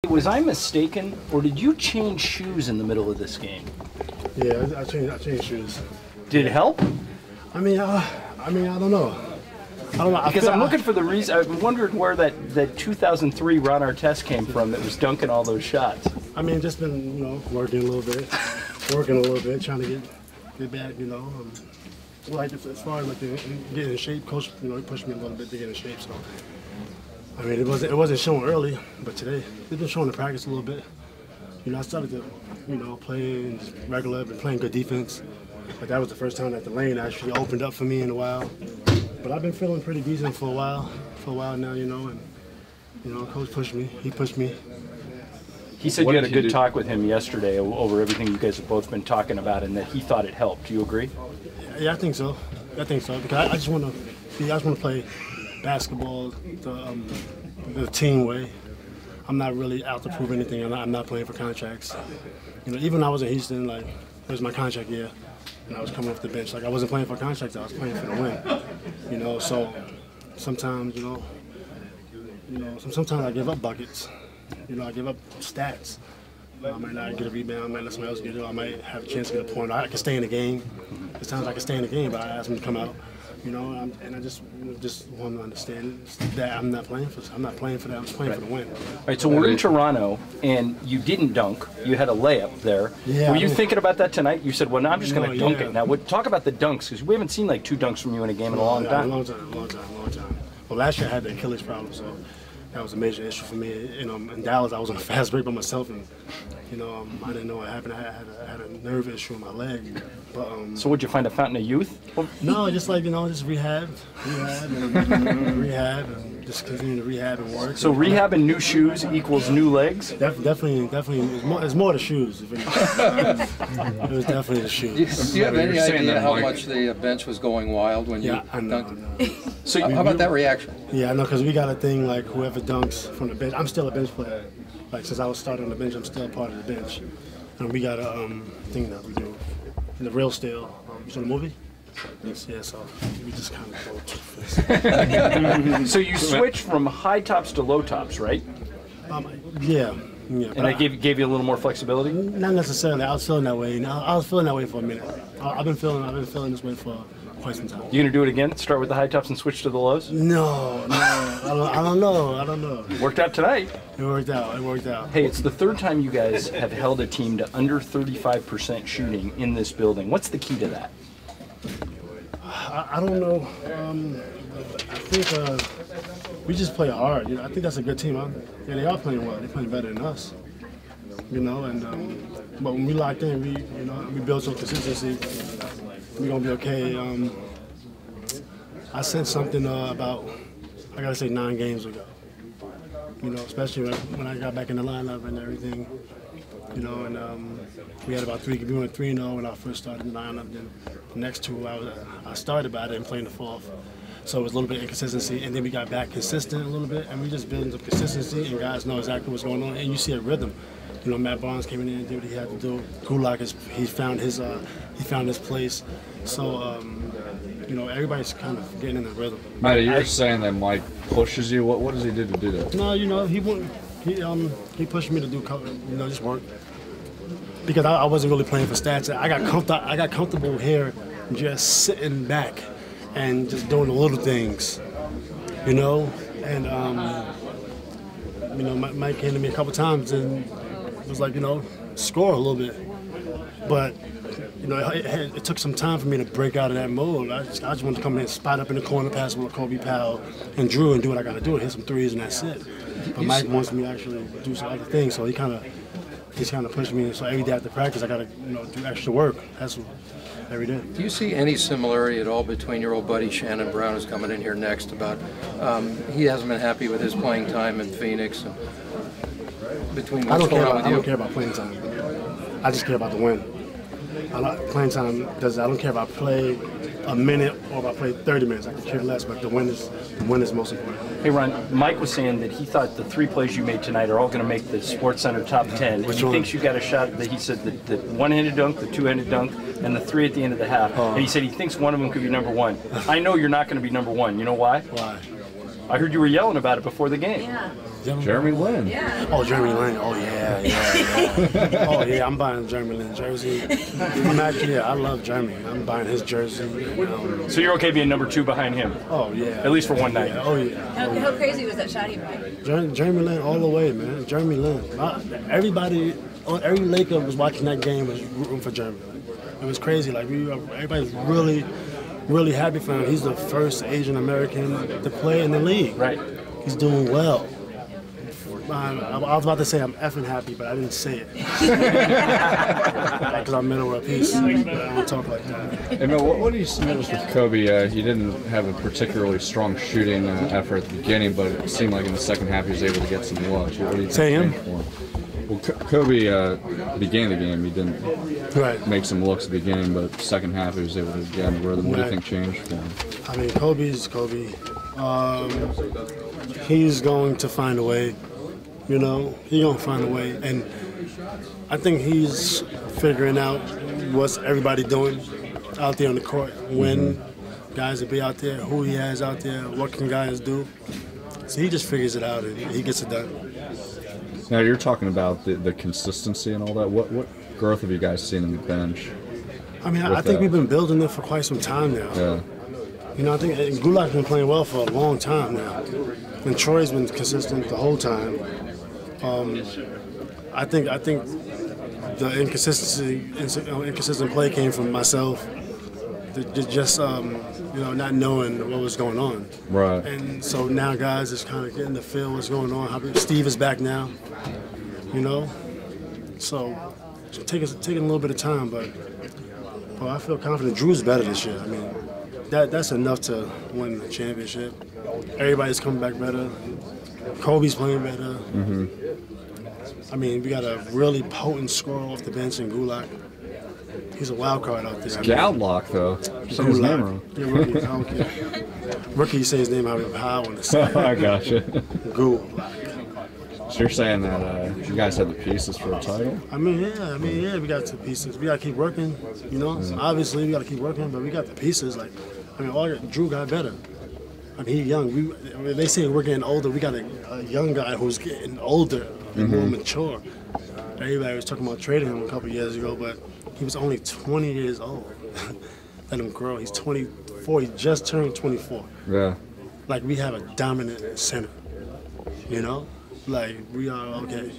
Was I mistaken, or did you change shoes in the middle of this game? Yeah, I changed shoes. Did it help? I mean, I don't know. I don't know. Because I'm looking for the reason. I'm wondering where that 2003 Ron Artest came from that was dunking all those shots. I mean, just been working a little bit, trying to get back. Like as far as like getting in shape, coach, he pushed me a little bit to get in shape. So I mean, it wasn't showing early, but today it's been showing in practice a little bit. I started to play regular, been playing good defense. But that was the first time that the lane actually opened up for me in a while. But I've been feeling pretty decent for a while now, and coach pushed me. He pushed me. He said you had a good talk with him yesterday over everything you guys have both been talking about, and that he thought it helped. Do you agree? Yeah, I think so. Because I just want to play basketball the team way. I'm not really out to prove anything. I'm not playing for contracts. Even when I was in Houston, like it was my contract year. And I was coming off the bench. Like I wasn't playing for contracts, I was playing for the win. So sometimes, sometimes I give up buckets. I give up stats. I might not get a rebound, I might let somebody else get it, I might have a chance to get a point. I can stay in the game. There's times I can stay in the game, but I ask them to come out. And I just want to understand that I'm not playing for that. I'm just playing for the win. All right, so we're in Toronto, and you didn't dunk. You had a layup there. Yeah, Were you thinking about that tonight? You said, well, no, I'm just going to dunk it. Now, talk about the dunks, because we haven't seen like 2 dunks from you in a game in a long time. Long time. Well, last year I had the Achilles problem, so that was a major issue for me. In Dallas, I was on a fast break by myself, and I didn't know what happened. I had a nerve issue in my leg. But, so would you find a fountain of youth? No, just like just rehab, and just continue to rehab and work. So rehab and new shoes equals new legs? Definitely. It's more the shoes. It was definitely the shoes. Do you have any idea how much the bench was going wild when you dunked? So how about that reaction? Yeah, I know, because we got a thing like whoever dunks from the bench. I'm still a bench player. Like since I was starting on the bench, I'm still part of the bench. And we got a thing that we do. The real still. You saw the movie? Yeah, so we just kind of go to this. So you switched from high tops to low tops, right? Yeah. And that gave you a little more flexibility? Not necessarily. I was feeling that way. I was feeling that way for a minute. I've been feeling this way for quite some time. You gonna do it again? Start with the high tops and switch to the lows? No. I don't know. Worked out tonight. It worked out. Hey, it's the 3rd time you guys have held a team to under 35% shooting in this building. What's the key to that? I don't know. I think we just play hard. I think that's a good team. They are playing well. They're playing better than us. But when we locked in, we build some consistency. We're gonna be okay. I said something about, I gotta say, 9 games ago. Especially when I got back in the lineup and everything. We had about 3. We went 3-0 when I first started in the lineup. Then the next 2 I started, but I didn't play in the 4th. So it was a little bit of inconsistency, and then we got back consistent a little bit, and we just building some consistency, and guys know exactly what's going on, and you see a rhythm. Matt Barnes came in and did what he had to do. Gulak he found his place. So everybody's kind of getting in the rhythm. Metta, you're saying that Mike pushes you. What does he do to do that? No, he pushed me to do just work. Because I wasn't really playing for stats. I got comfortable here just sitting back and just doing the little things, And Mike came to me a couple times and was like, score a little bit. But it took some time for me to break out of that mode. I just wanted to come in and spot up in the corner, pass with Kobe Powell and Drew, and do what I got to do, hit some threes, and that's it. But Mike wants me to actually do some other things, so he's kind of pushed me. So every day after practice, I got to do extra work. That's every day. Do you see any similarity at all between your old buddy Shannon Brown, who's coming in here next, about he hasn't been happy with his playing time in Phoenix, and between what's going on with you? I don't care about playing time. I just care about the win. Playing time I don't care if I play a minute or if I play 30 minutes. I can care less, but the win is most important. Hey Ron, Mike was saying that he thought the 3 plays you made tonight are all going to make the SportsCenter top 10. And he thinks you got a shot. That he said the one-handed dunk, the two-handed dunk, and the 3 at the end of the half. And he said he thinks one of them could be number 1. I know you're not going to be number 1. You know why? Why? I heard you were yelling about it before the game. Yeah. Jeremy Lin. Yeah. Oh, Jeremy Lin. Oh, yeah. Oh, yeah, I'm buying Jeremy Lin jersey. I love Jeremy. I'm buying his jersey. So you're okay being number 2 behind him? Oh, yeah. At least for one night. Yeah. Oh, yeah. How crazy was that shot he made? Jeremy Lin all the way, man. Jeremy Lin. Everybody, every Laker was watching that game was rooting for Jeremy Lin. It was crazy. Like, everybody's really happy for him. He's the first Asian American to play in the league. Right. He's doing well. I was about to say I'm effing happy, but I didn't say it. Because I'm middle of a piece. I don't talk like that. Hey, Mel, what do you notice with Kobe? He didn't have a particularly strong shooting effort at the beginning, but it seemed like in the second half he was able to get some looks. What do you Say him? Well, Kobe began the game. He didn't make some looks at the beginning, but second half he was able to get a rhythm. What do you think changed for him? I mean, Kobe's Kobe. He's going to find a way. You know, he's going to find a way. And I think he's figuring out what's everybody doing out there on the court. When guys will be out there, who he has out there, what can guys do. So he just figures it out and he gets it done. Now you're talking about the consistency and all that. What growth have you guys seen in the bench? I mean, I think we've been building it for quite some time now. Yeah. You know, I think Gulak's been playing well for a long time now. And Troy's been consistent the whole time. I think the inconsistent play came from myself. Just not knowing what was going on. Right. And so now guys is kind of getting to feel what's going on. Steve is back now. You know, so it's taking a little bit of time, but I feel confident. Drew's better this year. I mean, that's enough to win the championship. Everybody's coming back better. Kobe's playing better. I mean, we got a really potent scorer off the bench in Gulak. He's a wild card out there. Galllock, though. Say his name wrong. Yeah, rookie. I don't care. Rookie, you say his name how I want to say it. I gotcha. Gulak. So you're saying that you guys had the pieces for a title? I mean, yeah, we got the pieces. We got to keep working, you know. Obviously, we got to keep working, but we got the pieces. Like, I mean, Drew got better. I mean, he's young. They say we're getting older. We got a young guy who's getting older and more mature. Everybody was talking about trading him a couple years ago, but he was only 20 years old. Let him grow. He's 24. He just turned 24. Yeah. Like, we have a dominant center, you know? Like, we are okay.